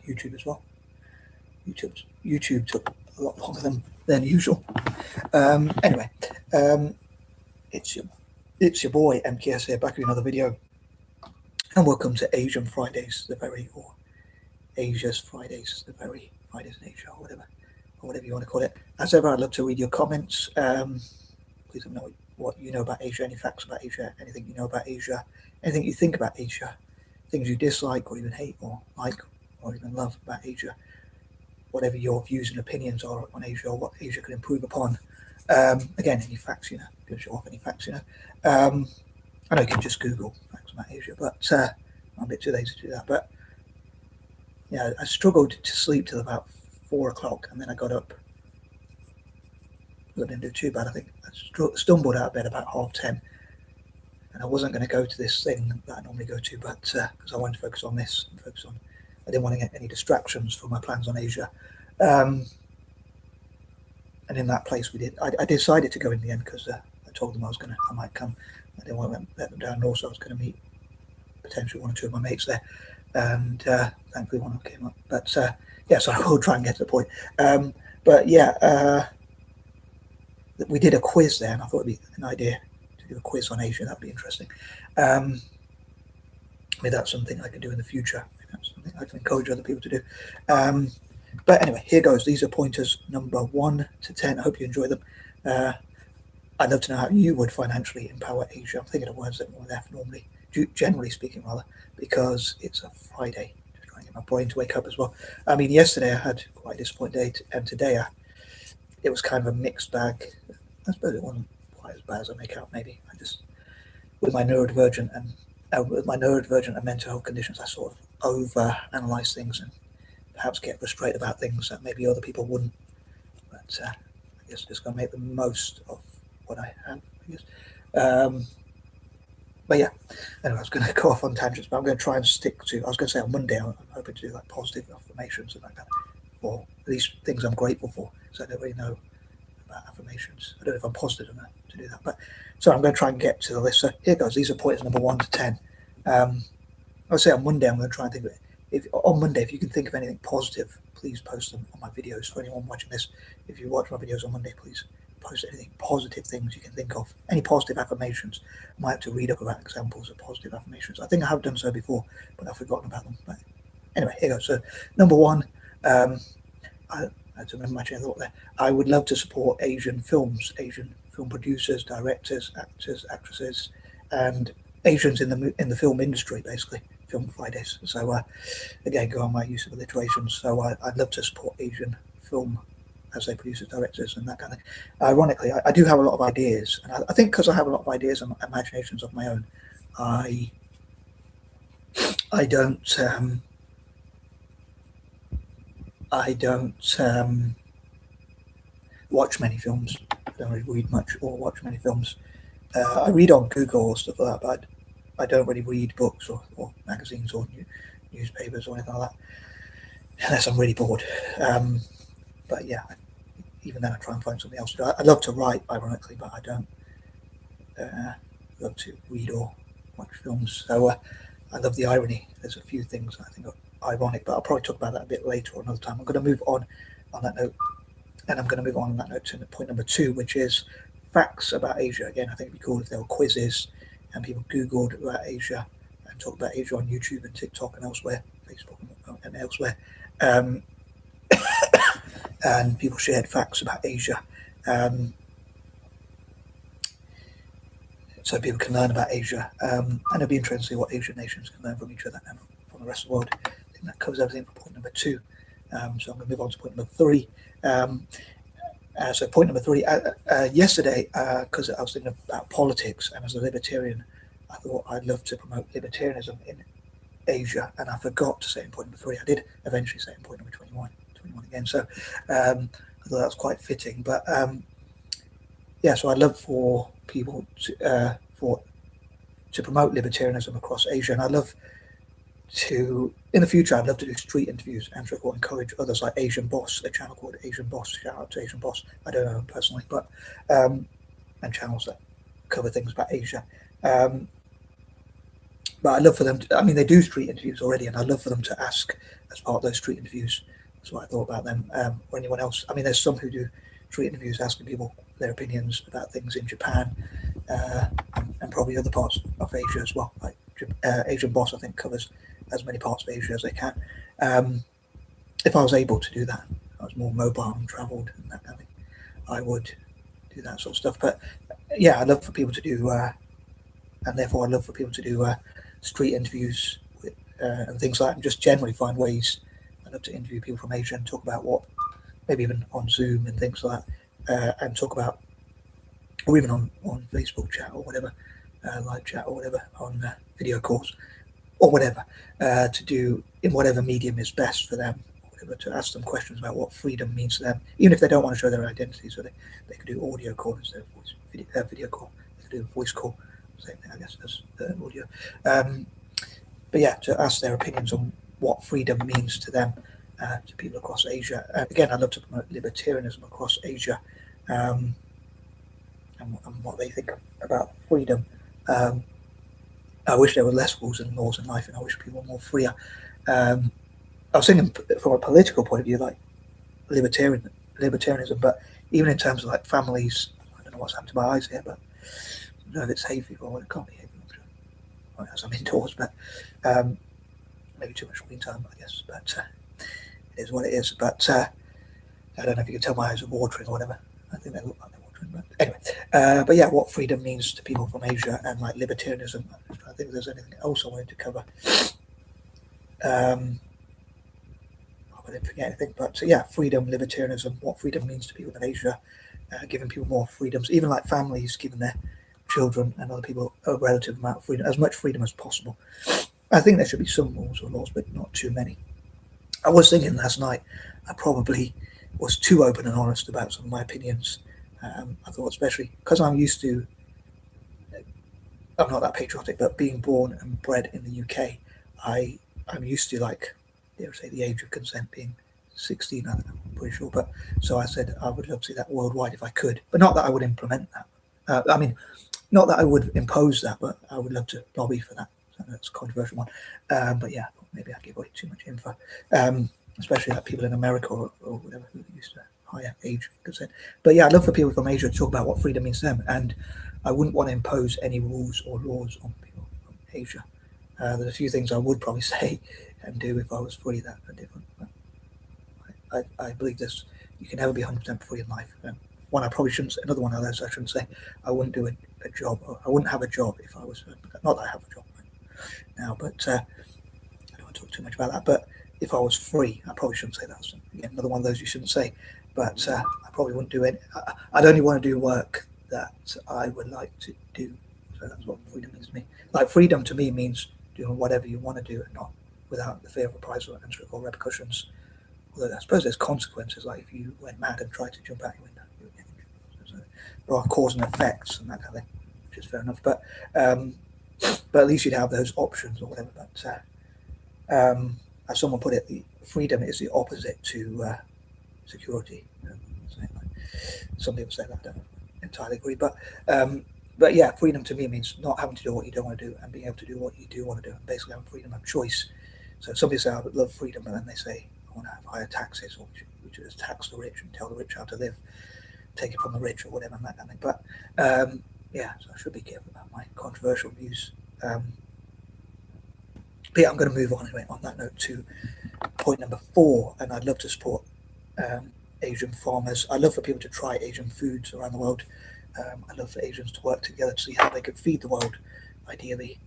YouTube as well. YouTube took a lot longer than usual. Anyway, it's your boy M.K.S here, back with another video, and welcome to Asian Fridays, or Asia's Fridays, the very Fridays in Asia, or whatever you want to call it. As ever, I'd love to read your comments. Please let me know what you know about Asia, any facts about Asia, anything you know about Asia, anything you think about Asia, things you dislike or even hate or like or even love about Asia, whatever your views and opinions are on Asia or what Asia could improve upon. Again, any facts, go show off any facts, I know you can just Google facts about Asia, but I'm a bit too lazy to do that. But yeah, I struggled to sleep till about 4 o'clock, and then I got up. I didn't do too bad. I think I stumbled out of bed about 10:30, and I wasn't going to go to this thing that I normally go to, but because I wanted to focus on this and I didn't want to get any distractions from my plans on Asia. And in that place, I decided to go in the end because I told them I might come. I didn't want to let them down. And also, I was going to meet potentially one or two of my mates there, and thankfully one of them came up. But yeah, so I will try and get to the point. But yeah, we did a quiz there, and I thought it'd be an idea to do a quiz on Asia. That'd be interesting. Maybe that's something I can do in the future. Maybe that's something I can encourage other people to do. But anyway, here goes. These are pointers number 1 to 10. I hope you enjoy them. I'd love to know how you would financially empower Asia. I'm thinking of words that were left normally, generally speaking, rather, because it's a Friday. Just trying to get my brain to wake up as well. I mean, yesterday I had quite a disappointing day, and today it was kind of a mixed bag. I suppose it wasn't quite as bad as I make out. Maybe I just, with my neurodivergent and mental health conditions, I sort of over-analyze things and perhaps get frustrated about things that maybe other people wouldn't. But I guess just going to make the most of what I have, I guess. But yeah, anyway, I was going to go off on tangents, but I'm going to try and stick to, I was going to say on Monday, I'm hoping to do like positive affirmations and like that, or at least things I'm grateful for, because I don't really know about affirmations. I don't know if I'm positive enough to do that, but so I'm going to try and get to the list. So here goes. These are points number 1 to 10. I'll say on Monday, I'm going to try and think of it. If you can think of anything positive, please post them on my videos. For anyone watching this, if you watch my videos on Monday, please post anything positive things you can think of. Any positive affirmations. I might have to read up about examples of positive affirmations. I think I have done so before, but I've forgotten about them. But anyway, here goes. So number 1, I had to remember my train of thought there. I would love to support Asian film producers, directors, actors, actresses, and Asians in the film industry, basically. Film Frydays. So again, go on my use of alliterations. So I'd love to support Asian film as they producers, directors, and that kind of thing. Ironically, I do have a lot of ideas, and I think because I have a lot of ideas and imaginations of my own, I don't watch many films. I don't really read much or watch many films. I read on Google or stuff like that, but I don't really read books or magazines or newspapers or anything like that, unless I'm really bored. But yeah, even then I try and find something else to do. I love to write, ironically, but I don't love to read or watch films. So I love the irony. There's a few things I think are ironic, but I'll probably talk about that a bit later or another time. I'm going to move on that note, and I'm going to move on that note to point number 2, which is facts about Asia. Again, I think it'd be cool if there were quizzes and people Googled about Asia and talked about Asia on YouTube and TikTok and elsewhere, Facebook and elsewhere. And people shared facts about Asia, so people can learn about Asia, and it'll be interesting to see what Asian nations can learn from each other and from the rest of the world. I think that covers everything for point number 2. So I'm going to move on to point number 3. So point number 3, yesterday, because I was thinking about politics, and as a libertarian, I thought I'd love to promote libertarianism in Asia, and I forgot to say in point number 3. I did eventually say in point number 21 again, so I thought that was quite fitting. But yeah, so I'd love for people to promote libertarianism across Asia, and I'd love to, in the future, I'd love to do street interviews and to encourage others like Asian Boss, a channel called Asian Boss. Shout out to Asian Boss. I don't know him personally, but and channels that cover things about Asia. But I'd love for them to, I mean, they do street interviews already, and I'd love for them to ask as part of those street interviews. That's what I thought about them, or anyone else. I mean, there's some who do street interviews asking people their opinions about things in Japan, and probably other parts of Asia as well. Like Asian Boss, I think, covers as many parts of Asia as they can. If I was able to do that, I was more mobile and travelled and that kind of thing, I would do that sort of stuff. But yeah, I'd love for people to do, and therefore I'd love for people to do street interviews with, and things like that, and just generally find ways. I'd love to interview people from Asia and talk about what, maybe even on Zoom and things like that, and talk about, or even on Facebook chat or whatever, live chat or whatever, on video calls or whatever, to do in whatever medium is best for them, or whatever, to ask them questions about what freedom means to them, even if they don't want to show their identity. So they could do audio call instead of voice, video call. They could do a voice call, same thing, I guess, as audio. But yeah, to ask their opinions on what freedom means to them, to people across Asia. Again, I'd love to promote libertarianism across Asia, and what they think about freedom. I wish there were less rules and laws in life, and I wish people were more freer. I was thinking from a political point of view, like libertarianism, but even in terms of like families, I don't know what's happened to my eyes here, but I don't know if it's hay fever or it can't be hay fever. Well, as I'm indoors, but maybe too much screen time, I guess. But it is what it is. But I don't know if you can tell my eyes are watering or whatever. I think they look like they're watering. But anyway, but yeah, what freedom means to people from Asia and like libertarianism. I think there's anything else I wanted to cover. I didn't forget anything, but yeah, freedom, libertarianism, what freedom means to people in Asia, giving people more freedoms, even like families giving their children and other people a relative amount of freedom, as much freedom as possible. I think there should be some rules or laws, but not too many. I was thinking last night, I probably was too open and honest about some of my opinions. I thought, especially because I'm used to, I'm not that patriotic, but being born and bred in the UK, I'm used to, like, dare say, the age of consent being 16, I'm pretty sure. But so I said I would love to see that worldwide if I could, but not that I would implement that. I mean, not that I would impose that, but I would love to lobby for that. So that's a controversial one. But yeah, maybe I give away too much info, especially like people in America or whatever who used to higher age consent. But yeah, I'd love for people from Asia to talk about what freedom means to them, and I wouldn't want to impose any rules or laws on people from Asia. There's a few things I would probably say and do if I was free that are different. But I believe this: you can never be 100% free in life. One I probably shouldn't say, another one I shouldn't say, I wouldn't do a job, or I wouldn't have a job if I was, not that I have a job right now, but I don't want to talk too much about that. But if I was free, I probably shouldn't say that. So again, another one of those you shouldn't say. But I probably wouldn't do it. I'd only want to do work that I would like to do. So that's what freedom means to me. Like, freedom to me means doing whatever you want to do and not without the fear of reprisal or repercussions. Although I suppose there's consequences, like if you went mad and tried to jump out your window, you would get injured. So there are cause and effects and that kind of thing, which is fair enough. But at least you'd have those options or whatever. But as someone put it, the freedom is the opposite to security. Some people say that, I don't entirely agree. But yeah, freedom to me means not having to do what you don't want to do and being able to do what you do want to do, and basically having freedom of choice. So some people say I would love freedom, and then they say I want to have higher taxes, or we should just tax the rich and tell the rich how to live, take it from the rich or whatever, and that kind of thing. But yeah, so I should be careful about my controversial views. But yeah, I'm going to move on anyway on that note to point number 4, and I'd love to support Asian farmers. I'd love for people to try Asian foods around the world. I'd love for Asians to work together to see how they could feed the world, ideally.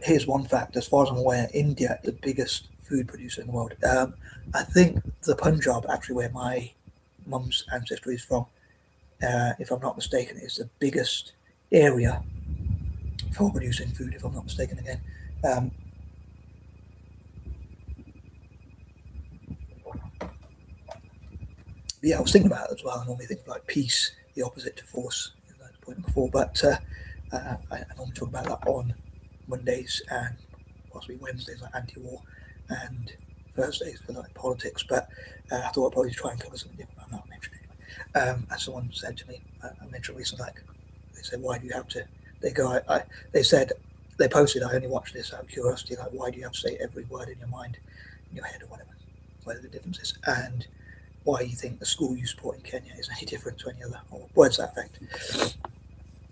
Here's one fact: as far as I'm aware, India is the biggest food producer in the world. I think the Punjab, actually, where my mum's ancestry is from, if I'm not mistaken, is the biggest area for producing food, if I'm not mistaken again. Yeah, I was thinking about it as well. I normally think of like peace, the opposite to force, that's point number 4. But I normally talk about that on Mondays and possibly Wednesdays, like anti-war, and Thursdays for like politics. But I thought I'd probably try and cover something different. I'm not mentioning it. As someone said to me, I mentioned recently, like they said, why do you have to? They go, they said, they posted, I only watched this out of curiosity, like, why do you have to say every word in your mind, in your head or whatever the difference is, and why you think the school you support in Kenya is any different to any other, or words to that effect.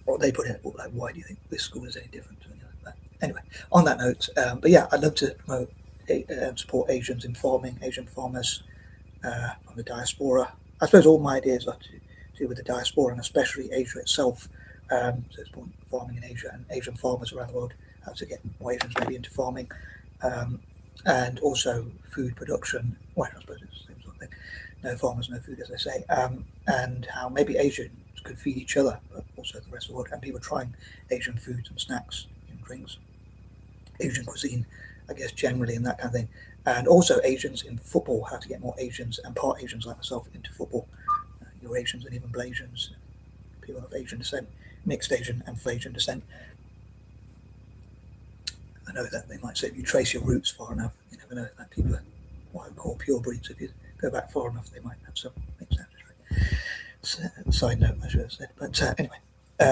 Or they put in, like, why do you think this school is any different to any other? But anyway, on that note, but yeah, I'd love to promote support Asians in farming, Asian farmers from the diaspora. I suppose all my ideas are to do with the diaspora, and especially Asia itself. So it's farming in Asia and Asian farmers around the world, how to get more Asians maybe into farming, and also food production. Well, I suppose it's the same sort of thing. No farmers, no food, as they say. And how maybe Asians could feed each other, but also the rest of the world, and people trying Asian foods and snacks and drinks, Asian cuisine, I guess, generally, and that kind of thing. And also Asians in football, how to get more Asians and part Asians like myself into football. Eurasians and even Blasians, people of Asian descent, mixed Asian and Flasian descent. I know that they might say if you trace your roots far enough, you never know that people are what I call pure breeds. If you go back far enough, they might have some mixed ancestry. Side note, I should have said. But anyway,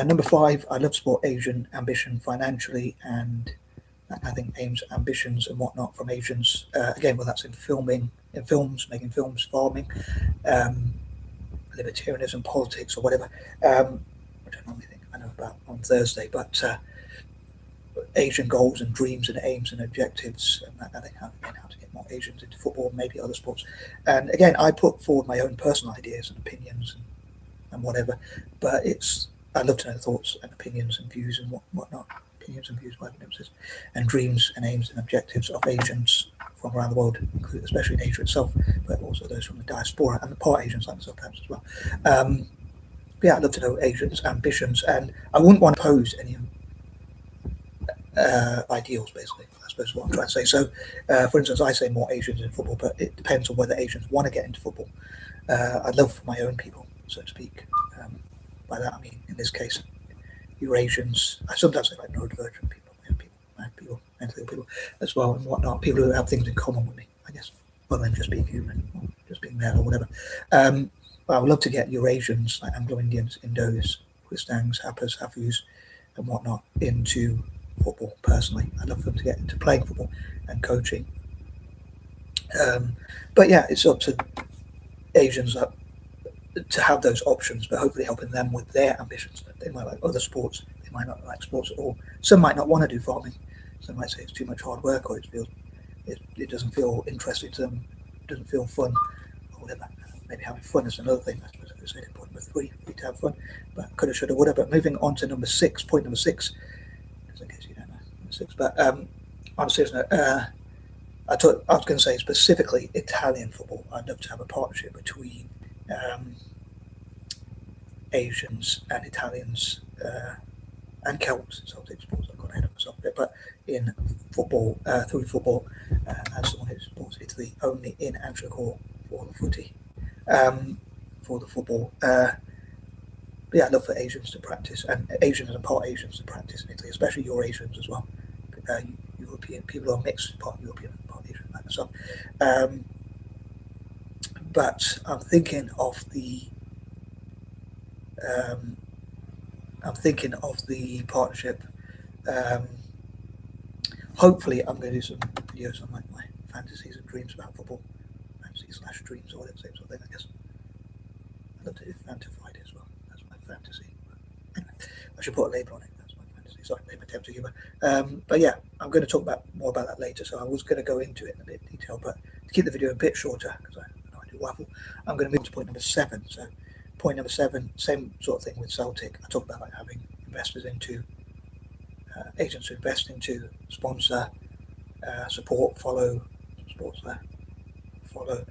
number 5, I love to support Asian ambition financially, and I think aims, ambitions, and whatnot from Asians. Again, well, that's in filming, in films, making films, farming, libertarianism, politics, or whatever. Which I normally think I know about on Thursday, but Asian goals and dreams and aims and objectives, and that, I think, how to get more Asians into football, maybe other sports. And again, I put forward my own personal ideas and opinions and whatever, but I'd love to know the thoughts and opinions and views and whatnot. Opinions and views, whatever it is, and dreams and aims and objectives of Asians from around the world, especially in Asia itself, but also those from the diaspora and the part Asians like myself perhaps as well. Yeah, I'd love to know Asians' ambitions, and I wouldn't want to pose any ideals, basically, I suppose what I'm trying to say. So, for instance, I say more Asians in football, but it depends on whether Asians want to get into football. I'd love for my own people, so to speak. By that I mean, in this case, Eurasians. I sometimes say like neurodivergent people, mad people, mentally ill people as well, and whatnot. People who have things in common with me, I guess, other than just being human, or just being male or whatever. But I would love to get Eurasians, like Anglo-Indians, Indos, Quistangs, Hapas, Hafus, and whatnot, into football. Personally, I'd love for them to get into playing football and coaching. But yeah, it's up to Asians to have those options, but hopefully helping them with their ambitions. They might like other sports, they might not like sports at all. Some might not want to do farming. Some might say it's too much hard work, or it doesn't feel interesting to them, doesn't feel fun, or whatever. Maybe having fun is another thing. I suppose I could say point number 3, need to have fun, but coulda, shoulda, woulda. But moving on to number 6, point number 6, just in case you don't know number 6. But on a serious note, I was going to say specifically Italian football. I'd love to have a partnership between Asians and Italians and Celts, Celtic sports. I've got ahead of myself a bit, but in football, through football, as someone who supports Italy only in Antracor for the footy, for the football. But yeah, I'd love for Asians to practice, and Asians and part Asians to practice in Italy, especially Eurasians as well. European people are mixed, part European, part Asian, like myself. But I'm thinking of the partnership. Hopefully, I'm going to do some videos on like my fantasies and dreams about football, fantasies/dreams, or whatever, same sort of thing, I guess. I'd love to do Frydays as well. That's my fantasy. Anyway, I should put a label on it. That's my fantasy. Sorry, maybe attempt to humour. But yeah, I'm going to talk more about that later. So I was going to go into it in a bit of detail, but to keep the video a bit shorter, because I do waffle, I'm going to move to point number 7. So point number 7, same sort of thing with Celtic. I talk about like having investors into agents to invest into, sponsor, support, follow, sports there, follow,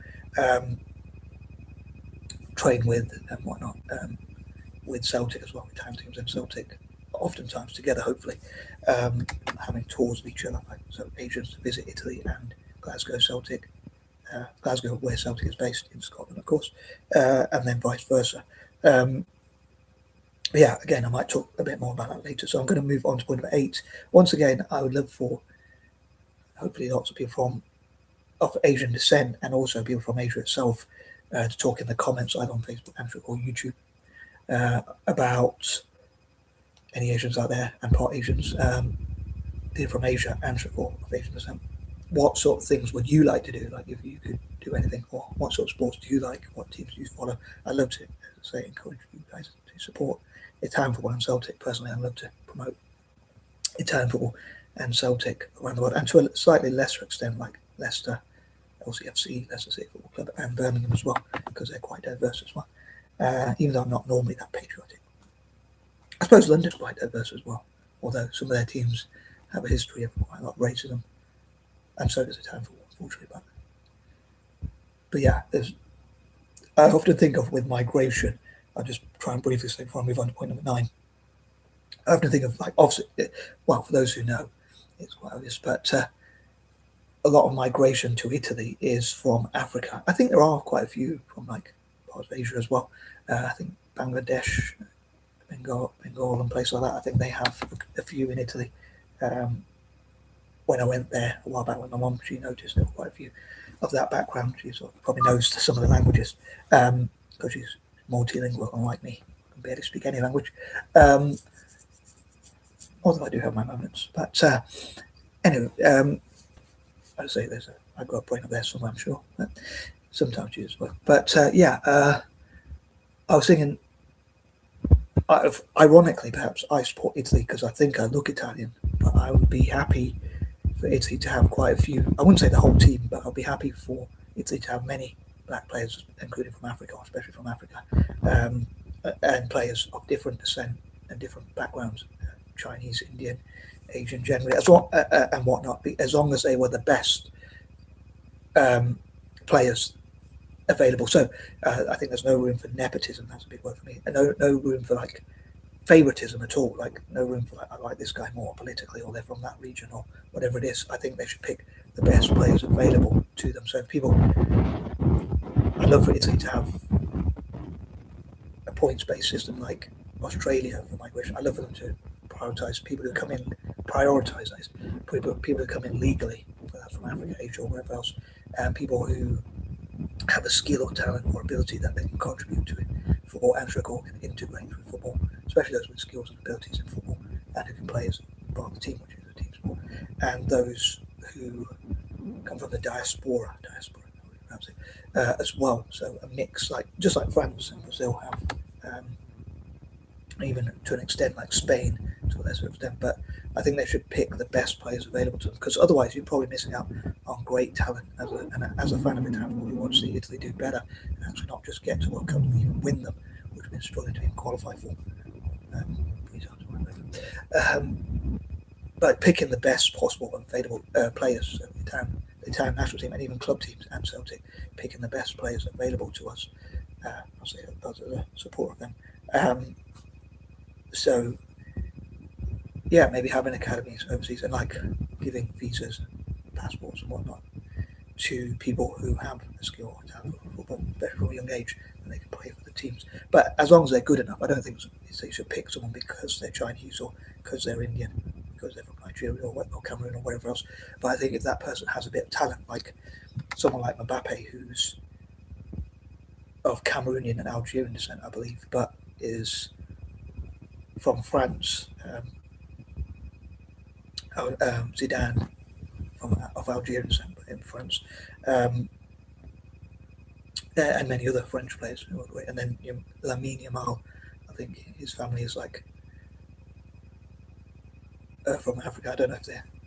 train with and whatnot, with Celtic as well, with town teams and Celtic, oftentimes together, hopefully, having tours with each other, like so agents to visit Italy and Glasgow Celtic, Glasgow where Celtic is based in Scotland, of course, and then vice versa. Yeah, again, I might talk a bit more about that later. So I'm going to move on to point number 8. Once again, I would love for hopefully lots of people of Asian descent and also people from Asia itself to talk in the comments either on Facebook, or YouTube about any Asians out there and part Asians from Asia and or of Asian descent, what sort of things would you like to do? Like if you could do anything, or what sort of sports do you like? What teams do you follow? I'd love to say encourage you guys to support Italian football and Celtic. Personally, I'd love to promote Italian football and Celtic around the world, and to a slightly lesser extent, like Leicester, LCFC, Leicester City Football Club, and Birmingham as well, because they're quite diverse as well. Even though I'm not normally that patriotic. I suppose London's quite diverse as well, although some of their teams have a history of quite a lot of racism, and so does Italian football, unfortunately. But yeah, I often think of with migration. I'll just try and briefly say before I move on to point number 9. I often think of like obviously, well, for those who know, it's quite obvious, but a lot of migration to Italy is from Africa. I think there are quite a few from like parts of Asia as well. I think Bangladesh, Bengal, and places like that. I think they have a few in Italy. When I went there a while back with my mum, she noticed there were quite a few of that background. She sort of probably knows some of the languages because she's multilingual, unlike me. I can barely speak any language. Although I do have my moments. But anyway, I'd say I got a brain up there somewhere, I'm sure. But sometimes you as well. But I was thinking, ironically, perhaps I support Italy because I think I look Italian, but I would be happy for Italy to have quite a few. I wouldn't say the whole team, but I'd be happy for Italy to have many black players, including from Africa, or especially from Africa, and players of different descent and different backgrounds, Chinese, Indian, Asian, generally, as well, and whatnot. As long as they were the best players available. So I think there's no room for nepotism. That's a big word for me. And no room for like favoritism at all. Like no room for like I like this guy more politically, or they're from that region, or whatever it is. I think they should pick the best players available to them. So if people, I'd love for Italy to have a points-based system like Australia for migration. I'd love for them to prioritize people who come in, people who come in legally, whether that's from Africa, Asia, or wherever else, and people who have a skill or talent or ability that they can contribute to football and or can integrate with football, especially those with skills and abilities in football and who can play as part of the team, which is a team sport, and those who come from the diaspora as well. So a mix, like just like France and Brazil have, even to an extent like Spain to a lesser extent. But I think they should pick the best players available to them, because otherwise you're probably missing out on great talent. As a fan of Italian football, you want to see Italy do better and actually not just get to World Cup and even win them, which we've been struggling to even qualify for. But picking the best possible available players, so the Italian national team and even club teams and Celtic, picking the best players available to us. I'll say that as a supporter of them. So yeah, maybe having academies overseas and like giving visas, passports and whatnot to people who have a skill or talent for football, especially from a young age, and they can play for the teams. But as long as they're good enough, I don't think they should pick someone because they're Chinese or because they're Indian, because they're from Nigeria or Cameroon or wherever else. But I think if that person has a bit of talent, like someone like Mbappe, who's of Cameroonian and Algerian descent, I believe, but is from France, Zidane of Algerian descent in France, and many other French players. And then Lamine Yamal, I think his family is like from Africa. I don't know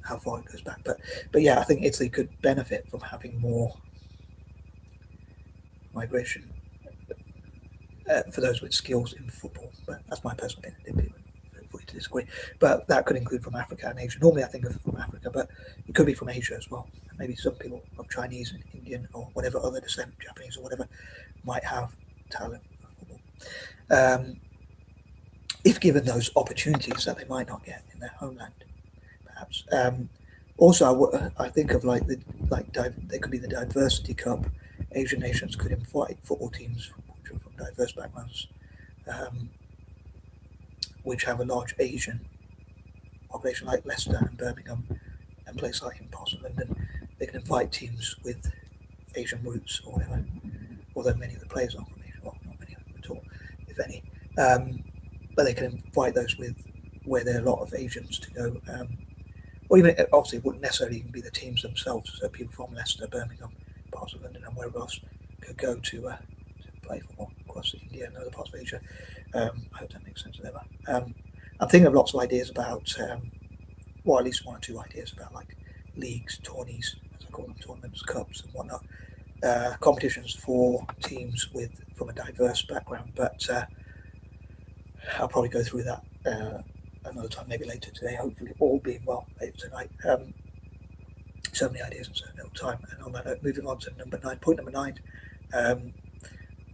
how far it goes back, but yeah, I think Italy could benefit from having more migration for those with skills in football. But that's my personal opinion. To disagree, but that could include from Africa and Asia. Normally I think of from Africa, but it could be from Asia as well. Maybe some people of Chinese and Indian or whatever other descent, Japanese or whatever, might have talent for football. If given those opportunities that they might not get in their homeland, perhaps. Also, I think of there could be the Diversity Cup. Asian nations could invite football teams which are from diverse backgrounds, which have a large Asian population, like Leicester and Birmingham, and places like in parts of London. They can invite teams with Asian roots or whatever, although many of the players aren't from Asia, well, not many of them at all, if any. But they can invite those with where there are a lot of Asians to go. Or even obviously it wouldn't necessarily even be the teams themselves. So people from Leicester, Birmingham, parts of London, and wherever else could go to play football across India and other parts of Asia. I hope that makes sense. Whatever. I'm thinking of lots of ideas about, well, at least one or two ideas about like leagues, tourneys, as I call them, tournaments, cups, and whatnot. Competitions for teams from a diverse background, but I'll probably go through that another time, maybe later today. Hopefully, all being well, later tonight. So many ideas in so little time. And on that note, moving on to number 9. Point number 9. I'd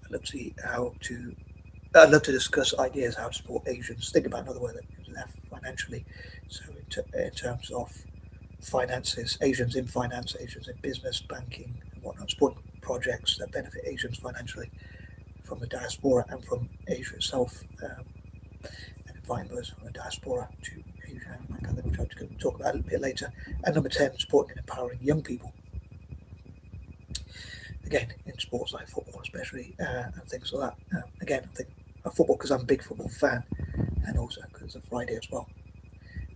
love to see I'd love to discuss ideas how to support Asians. Think about another way that is left financially. So in terms of finances, Asians in finance, Asians in business, banking, and whatnot, supporting projects that benefit Asians financially from the diaspora and from Asia itself, and inviting those from the diaspora to Asia, like I think we'll try to talk about it a bit later. And number 10, supporting and empowering young people. Again, in sports like football especially, and things like that. Again, I think of football because I'm a big football fan, and also because of Friday as well.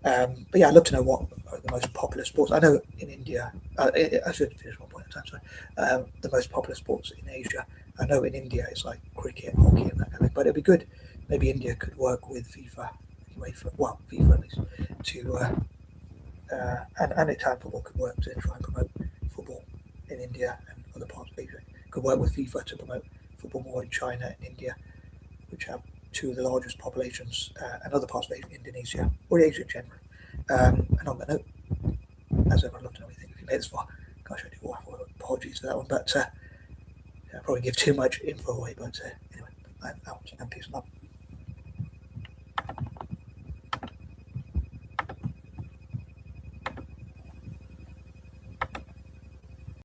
But yeah, I'd love to know what are the most popular sports. I know in India, I should finish one point at a time, sorry. The most popular sports in Asia. I know in India it's like cricket, hockey, and that kind of thing. But it'd be good. Maybe India could work with FIFA, FIFA at least, to and Italian football could work to try and promote football in India and other parts of Asia. Could work with FIFA to promote football more in China and India, which have two of the largest populations, and other parts of Asia, Indonesia, or Asia in general. And on that note, as ever, I'd love to know what you think if you made this far. Gosh, I do apologies for that one, but I probably give too much info away. But anyway, I'm out and peace and love.